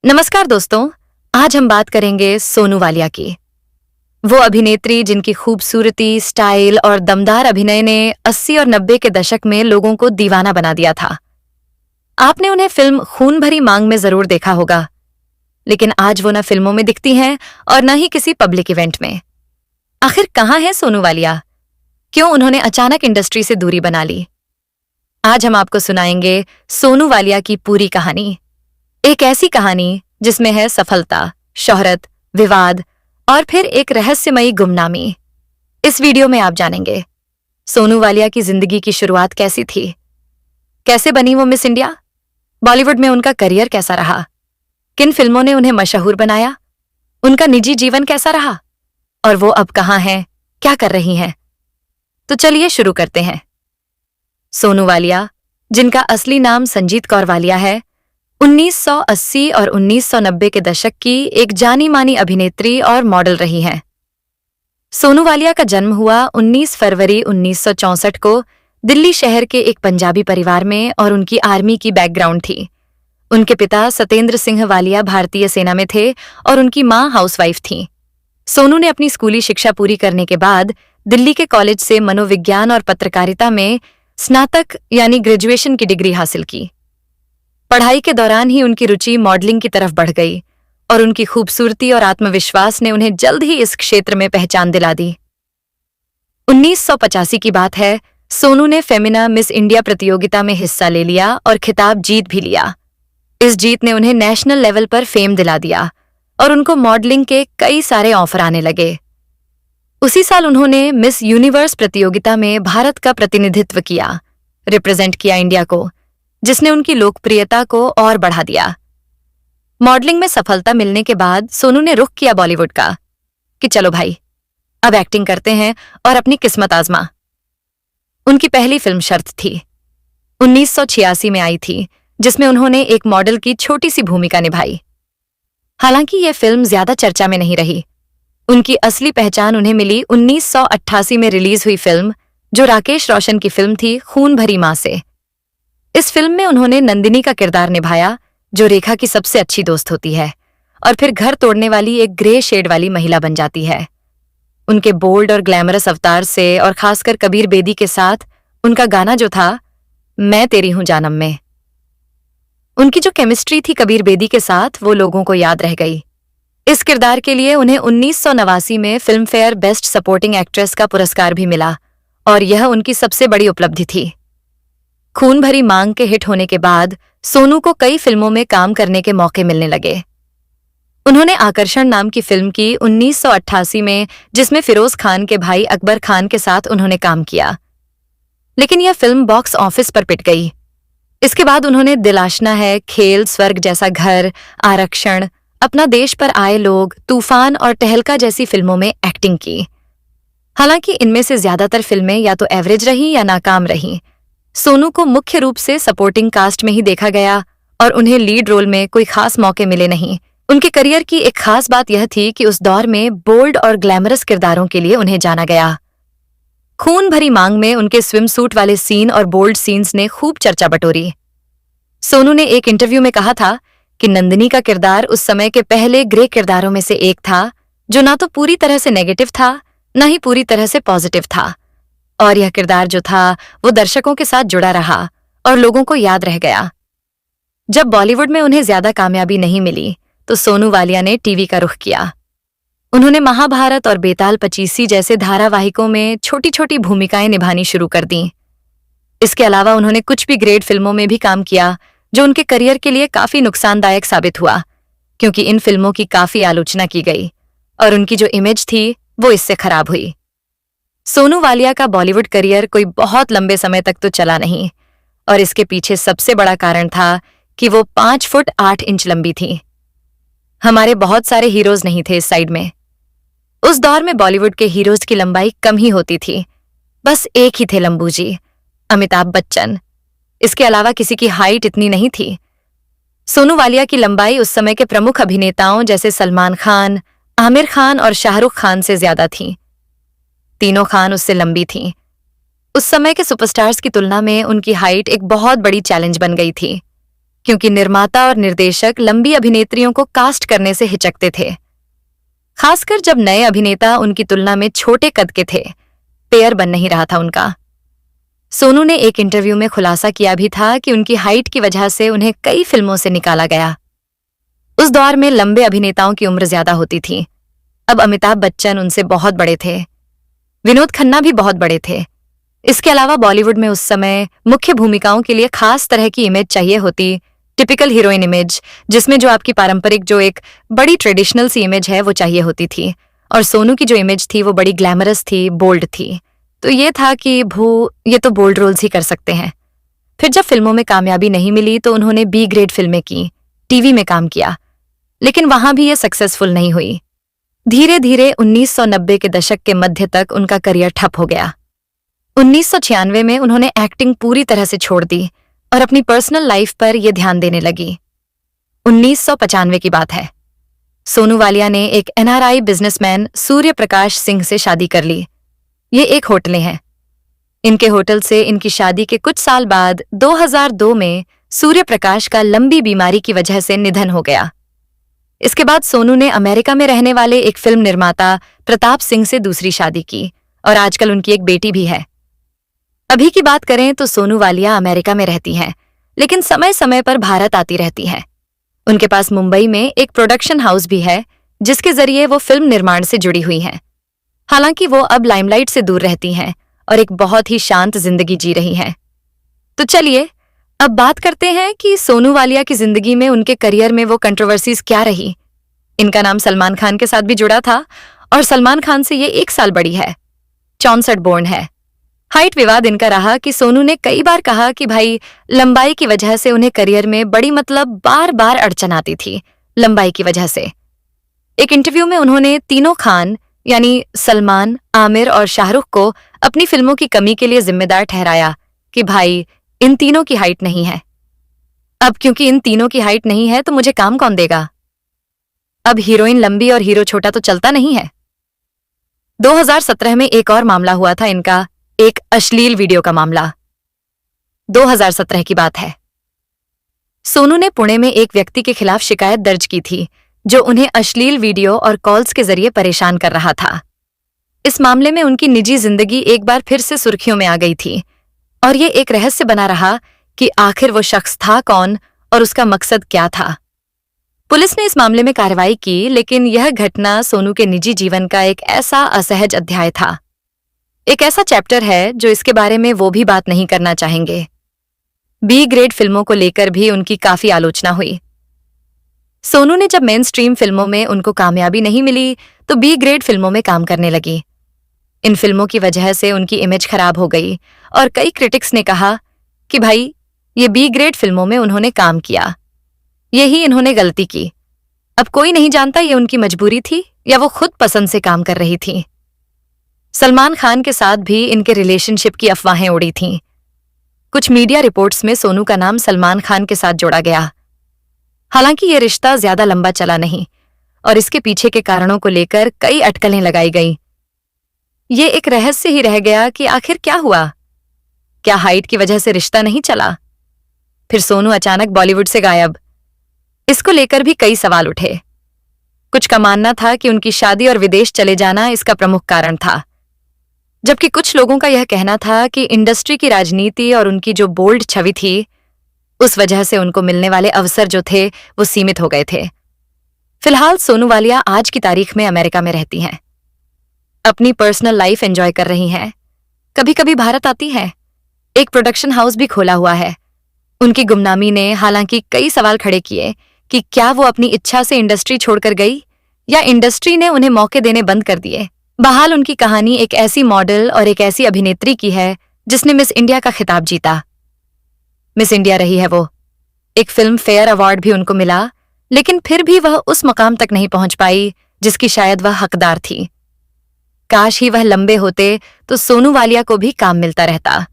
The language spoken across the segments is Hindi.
नमस्कार दोस्तों, आज हम बात करेंगे सोनू वालिया की। वो अभिनेत्री जिनकी खूबसूरती, स्टाइल और दमदार अभिनय ने 80 और 90 के दशक में लोगों को दीवाना बना दिया था। आपने उन्हें फिल्म खून भरी मांग में जरूर देखा होगा, लेकिन आज वो न फिल्मों में दिखती हैं और न ही किसी पब्लिक इवेंट में। आखिर कहाँ है सोनू वालिया? क्यों उन्होंने अचानक इंडस्ट्री से दूरी बना ली? आज हम आपको सुनाएंगे सोनू वालिया की पूरी कहानी। एक ऐसी कहानी जिसमें है सफलता, शोहरत, विवाद और फिर एक रहस्यमयी गुमनामी। इस वीडियो में आप जानेंगे सोनू वालिया की जिंदगी की शुरुआत कैसी थी, कैसे बनी वो मिस इंडिया, बॉलीवुड में उनका करियर कैसा रहा, किन फिल्मों ने उन्हें मशहूर बनाया, उनका निजी जीवन कैसा रहा और वो अब कहाँ हैं, क्या कर रही हैं। तो चलिए शुरू करते हैं। सोनू वालिया, जिनका असली नाम संजीत कौर वालिया है, 1980 और 1990 के दशक की एक जानी मानी अभिनेत्री और मॉडल रही हैं। सोनू वालिया का जन्म हुआ 19 फरवरी 1964 को दिल्ली शहर के एक पंजाबी परिवार में और उनकी आर्मी की बैकग्राउंड थी। उनके पिता सत्येंद्र सिंह वालिया भारतीय सेना में थे और उनकी मां हाउसवाइफ थीं। सोनू ने अपनी स्कूली शिक्षा पूरी करने के बाद दिल्ली के कॉलेज से मनोविज्ञान और पत्रकारिता में स्नातक यानी ग्रेजुएशन की डिग्री हासिल की। पढ़ाई के दौरान ही उनकी रुचि मॉडलिंग की तरफ बढ़ गई और उनकी खूबसूरती और आत्मविश्वास ने उन्हें जल्द ही इस क्षेत्र में पहचान दिला दी। 1985 की बात है, सोनू ने फेमिना मिस इंडिया प्रतियोगिता में हिस्सा ले लिया और खिताब जीत भी लिया। इस जीत ने उन्हें नेशनल लेवल पर फेम दिला दिया और उनको मॉडलिंग के कई सारे ऑफर आने लगे। उसी साल उन्होंने मिस यूनिवर्स प्रतियोगिता में भारत का प्रतिनिधित्व किया, रिप्रेजेंट किया इंडिया को, जिसने उनकी लोकप्रियता को और बढ़ा दिया। मॉडलिंग में सफलता मिलने के बाद सोनू ने रुख किया बॉलीवुड का कि चलो भाई, अब एक्टिंग करते हैं और अपनी किस्मत आजमा। उनकी पहली फिल्म शर्त थी, 1986 में आई थी, जिसमें उन्होंने एक मॉडल की छोटी सी भूमिका निभाई। हालांकि यह फिल्म ज्यादा चर्चा में नहीं रही। उनकी असली पहचान उन्हें मिली 1988 में रिलीज हुई फिल्म, जो राकेश रोशन की फिल्म थी, खून भरी मां से। इस फिल्म में उन्होंने नंदिनी का किरदार निभाया, जो रेखा की सबसे अच्छी दोस्त होती है और फिर घर तोड़ने वाली एक ग्रे शेड वाली महिला बन जाती है। उनके बोल्ड और ग्लैमरस अवतार से और खासकर कबीर बेदी के साथ उनका गाना जो था, मैं तेरी हूं जानम में, उनकी जो केमिस्ट्री थी कबीर बेदी के साथ, वो लोगों को याद रह गई। इस किरदार के लिए उन्हें 1989 में film fair best supporting actress का पुरस्कार भी मिला और यह उनकी सबसे बड़ी उपलब्धि थी। खून भरी मांग के हिट होने के बाद सोनू को कई फिल्मों में काम करने के मौके मिलने लगे। उन्होंने आकर्षण नाम की फिल्म की 1988 में, जिसमें फिरोज खान के भाई अकबर खान के साथ उन्होंने काम किया, लेकिन यह फिल्म बॉक्स ऑफिस पर पिट गई। इसके बाद उन्होंने दिल आशना है, खेल, स्वर्ग जैसा घर, आरक्षण, अपना देश पर आए लोग, तूफान और टहलका जैसी फिल्मों में एक्टिंग की। हालांकि इनमें से ज्यादातर फिल्में या तो एवरेज रहीं या नाकाम रहीं। सोनू को मुख्य रूप से सपोर्टिंग कास्ट में ही देखा गया और उन्हें लीड रोल में कोई खास मौके मिले नहीं। उनके करियर की एक खास बात यह थी कि उस दौर में बोल्ड और ग्लैमरस किरदारों के लिए उन्हें जाना गया। खून भरी मांग में उनके स्विम सूट वाले सीन और बोल्ड सीन्स ने खूब चर्चा बटोरी। सोनू ने एक इंटरव्यू में कहा था कि नंदिनी का किरदार उस समय के पहले ग्रे किरदारों में से एक था, जो ना तो पूरी तरह से नेगेटिव था, न ही पूरी तरह से पॉजिटिव था, और यह किरदार जो था वो दर्शकों के साथ जुड़ा रहा और लोगों को याद रह गया। जब बॉलीवुड में उन्हें ज्यादा कामयाबी नहीं मिली तो सोनू वालिया ने टीवी का रुख किया। उन्होंने महाभारत और बेताल पचीसी जैसे धारावाहिकों में छोटी छोटी भूमिकाएं निभानी शुरू कर दी। इसके अलावा उन्होंने कुछ भी ग्रेट फिल्मों में भी काम किया, जो उनके करियर के लिए काफी नुकसानदायक साबित हुआ, क्योंकि इन फिल्मों की काफी आलोचना की गई और उनकी जो इमेज थी वो इससे खराब हुई। सोनू वालिया का बॉलीवुड करियर कोई बहुत लंबे समय तक तो चला नहीं और इसके पीछे सबसे बड़ा कारण था कि वो 5 फुट 8 इंच लंबी थी। हमारे बहुत सारे हीरोज नहीं थे इस साइड में। उस दौर में बॉलीवुड के हीरोज की लंबाई कम ही होती थी, बस एक ही थे, लंबू जी, अमिताभ बच्चन। इसके अलावा किसी की हाइट इतनी नहीं थी। सोनू वालिया की लंबाई उस समय के प्रमुख अभिनेताओं जैसे सलमान खान, आमिर खान और शाहरुख खान से ज्यादा थी। तीनों खान उससे लंबी थीं। उस समय के सुपरस्टार्स की तुलना में उनकी हाइट एक बहुत बड़ी चैलेंज बन गई थी, क्योंकि निर्माता और निर्देशक लंबी अभिनेत्रियों को कास्ट करने से हिचकते थे, खासकर जब नए अभिनेता उनकी तुलना में छोटे कद के थे। पेयर बन नहीं रहा था उनका। सोनू ने एक इंटरव्यू में खुलासा किया भी था कि उनकी हाइट की वजह से उन्हें कई फिल्मों से निकाला गया। उस दौर में लंबे अभिनेताओं की उम्र ज्यादा होती थी। अब अमिताभ बच्चन उनसे बहुत बड़े थे, विनोद खन्ना भी बहुत बड़े थे। इसके अलावा बॉलीवुड में उस समय मुख्य भूमिकाओं के लिए खास तरह की इमेज चाहिए होती, टिपिकल हीरोइन इमेज, जिसमें जो आपकी पारंपरिक जो एक बड़ी ट्रेडिशनल सी इमेज है वो चाहिए होती थी। और सोनू की जो इमेज थी वो बड़ी ग्लैमरस थी, बोल्ड थी। तो ये था कि ये तो बोल्ड रोल्स ही कर सकते हैं। फिर जब फिल्मों में कामयाबी नहीं मिली तो उन्होंने बी ग्रेड फिल्में की, टीवी में काम किया, लेकिन वहां भी ये सक्सेसफुल नहीं हुई। धीरे धीरे 1990 के दशक के मध्य तक उनका करियर ठप हो गया। 1996 में उन्होंने एक्टिंग पूरी तरह से छोड़ दी और अपनी पर्सनल लाइफ पर ये ध्यान देने लगी। 1995 की बात है। सोनू वालिया ने एक NRI बिजनेसमैन सूर्य प्रकाश सिंह से शादी कर ली। ये एक होटलें हैं। इनके होटल से इनकी शादी के कुछ साल बाद 2002 में सूर्य प्रकाश का लंबी बीमारी की वजह से निधन हो गया। इसके बाद सोनू ने अमेरिका में रहने वाले एक फिल्म निर्माता प्रताप सिंह से दूसरी शादी की और आजकल उनकी एक बेटी भी है। अभी की बात करें तो सोनू वालिया अमेरिका में रहती हैं, लेकिन समय समय पर भारत आती रहती हैं। उनके पास मुंबई में एक प्रोडक्शन हाउस भी है जिसके जरिए वो फिल्म निर्माण से जुड़ी हुई हैं। हालांकि वो अब लाइमलाइट से दूर रहती हैं और एक बहुत ही शांत जिंदगी जी रही हैं। तो चलिए अब बात करते हैं कि सोनू वालिया की जिंदगी में, उनके करियर में वो कंट्रोवर्सीज क्या रही। इनका नाम सलमान खान के साथ भी जुड़ा था और सलमान खान से ये 1 साल बड़ी है, 64 बोर्न है। हाइट विवाद इनका रहा कि सोनू ने कई बार कहा कि भाई लंबाई की वजह से उन्हें करियर में बड़ी बार बार अड़चन आती थी, लंबाई की वजह से। एक इंटरव्यू में उन्होंने तीनों खान यानी सलमान, आमिर और शाहरुख को अपनी फिल्मों की कमी के लिए जिम्मेदार ठहराया कि भाई इन तीनों की हाइट नहीं है। अब क्योंकि इन तीनों की हाइट नहीं है तो मुझे काम कौन देगा? अब हीरोइन लंबी और हीरो छोटा तो चलता नहीं है। 2017 में एक और मामला हुआ था इनका, एक अश्लील वीडियो का मामला। 2017 की बात है। सोनू ने पुणे में एक व्यक्ति के खिलाफ शिकायत दर्ज की थी जो उन्हें अश्लील वीडियो और कॉल्स के जरिए परेशान कर रहा था। इस मामले में उनकी निजी जिंदगी एक बार फिर से सुर्खियों में आ गई थी और ये एक रहस्य बना रहा कि आखिर वो शख्स था कौन और उसका मकसद क्या था। पुलिस ने इस मामले में कार्रवाई की, लेकिन यह घटना सोनू के निजी जीवन का एक ऐसा असहज अध्याय था, एक ऐसा चैप्टर है जो इसके बारे में वो भी बात नहीं करना चाहेंगे। बी ग्रेड फिल्मों को लेकर भी उनकी काफी आलोचना हुई। सोनू ने जब मेन स्ट्रीम फिल्मों में उनको कामयाबी नहीं मिली तो बी ग्रेड फिल्मों में काम करने लगी। इन फिल्मों की वजह से उनकी इमेज खराब हो गई और कई क्रिटिक्स ने कहा कि भाई ये बी ग्रेड फिल्मों में उन्होंने काम किया, यही इन्होंने गलती की। अब कोई नहीं जानता ये उनकी मजबूरी थी या वो खुद पसंद से काम कर रही थी। सलमान खान के साथ भी इनके रिलेशनशिप की अफवाहें उड़ी थीं। कुछ मीडिया रिपोर्ट्स में सोनू का नाम सलमान खान के साथ जोड़ा गया। हालांकि ये रिश्ता ज्यादा लंबा चला नहीं और इसके पीछे के कारणों को लेकर कई अटकलें लगाई गईं। ये एक रहस्य ही रह गया कि आखिर क्या हुआ। क्या हाइट की वजह से रिश्ता नहीं चला? फिर सोनू अचानक बॉलीवुड से गायब। इसको लेकर भी कई सवाल उठे। कुछ का मानना था कि उनकी शादी और विदेश चले जाना इसका प्रमुख कारण था, जबकि कुछ लोगों का यह कहना था कि इंडस्ट्री की राजनीति और उनकी जो बोल्ड छवि थी, उस वजह से उनको मिलने वाले अवसर जो थे वो सीमित हो गए थे। फिलहाल सोनू वालिया आज की तारीख में अमेरिका में रहती हैं, अपनी पर्सनल लाइफ एंजॉय कर रही हैं। कभी कभी भारत आती हैं। एक प्रोडक्शन हाउस भी खोला हुआ है। उनकी गुमनामी ने हालांकि कई सवाल खड़े किए कि क्या वो अपनी इच्छा से इंडस्ट्री छोड़कर गई या इंडस्ट्री ने उन्हें मौके देने बंद कर दिए। बहाल उनकी कहानी एक ऐसी मॉडल और एक ऐसी अभिनेत्री की है जिसने मिस इंडिया का खिताब जीता। मिस इंडिया रही है वो। एक फिल्म फेयर अवार्ड भी उनको मिला, लेकिन फिर भी वह उस मकाम तक नहीं पहुंच पाई जिसकी शायद वह हकदार थी। काश ही वह लंबे होते तो सोनू वालिया को भी काम मिलता रहता।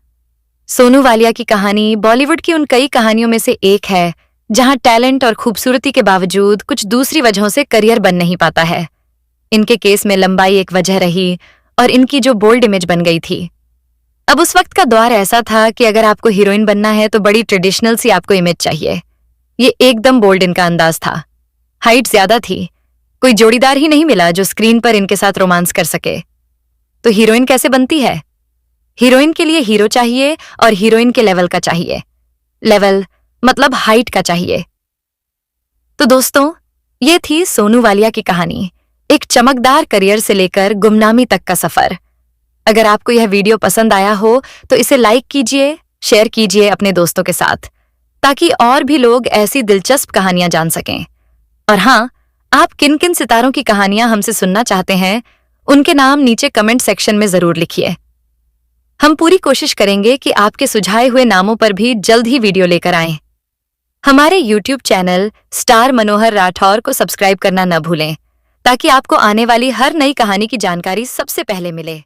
सोनू वालिया की कहानी बॉलीवुड की उन कई कहानियों में से एक है जहां टैलेंट और खूबसूरती के बावजूद कुछ दूसरी वजहों से करियर बन नहीं पाता है। इनके केस में लंबाई एक वजह रही और इनकी जो बोल्ड इमेज बन गई थी। अब उस वक्त का दौर ऐसा था कि अगर आपको हीरोइन बनना है तो बड़ी ट्रेडिशनल सी आपको इमेज चाहिए। ये एकदम बोल्ड इनका अंदाज था। हाइट ज्यादा थी, कोई जोड़ीदार ही नहीं मिला जो स्क्रीन पर इनके साथ रोमांस कर सके। तो हीरोइन कैसे बनती है? हीरोइन के लिए हीरो चाहिए और हीरोइन के लेवल का चाहिए। लेवल मतलब हाइट का चाहिए। तो दोस्तों, ये थी सोनू वालिया की कहानी, एक चमकदार करियर से लेकर गुमनामी तक का सफर। अगर आपको यह वीडियो पसंद आया हो तो इसे लाइक कीजिए, शेयर कीजिए अपने दोस्तों के साथ, ताकि और भी लोग ऐसी दिलचस्प कहानियां जान सकें। और हाँ, आप किन किन सितारों की कहानियां हमसे सुनना चाहते हैं, उनके नाम नीचे कमेंट सेक्शन में जरूर लिखिए। हम पूरी कोशिश करेंगे कि आपके सुझाए हुए नामों पर भी जल्द ही वीडियो लेकर आएं। हमारे YouTube चैनल स्टार मनोहर राठौर को सब्सक्राइब करना न भूलें, ताकि आपको आने वाली हर नई कहानी की जानकारी सबसे पहले मिले।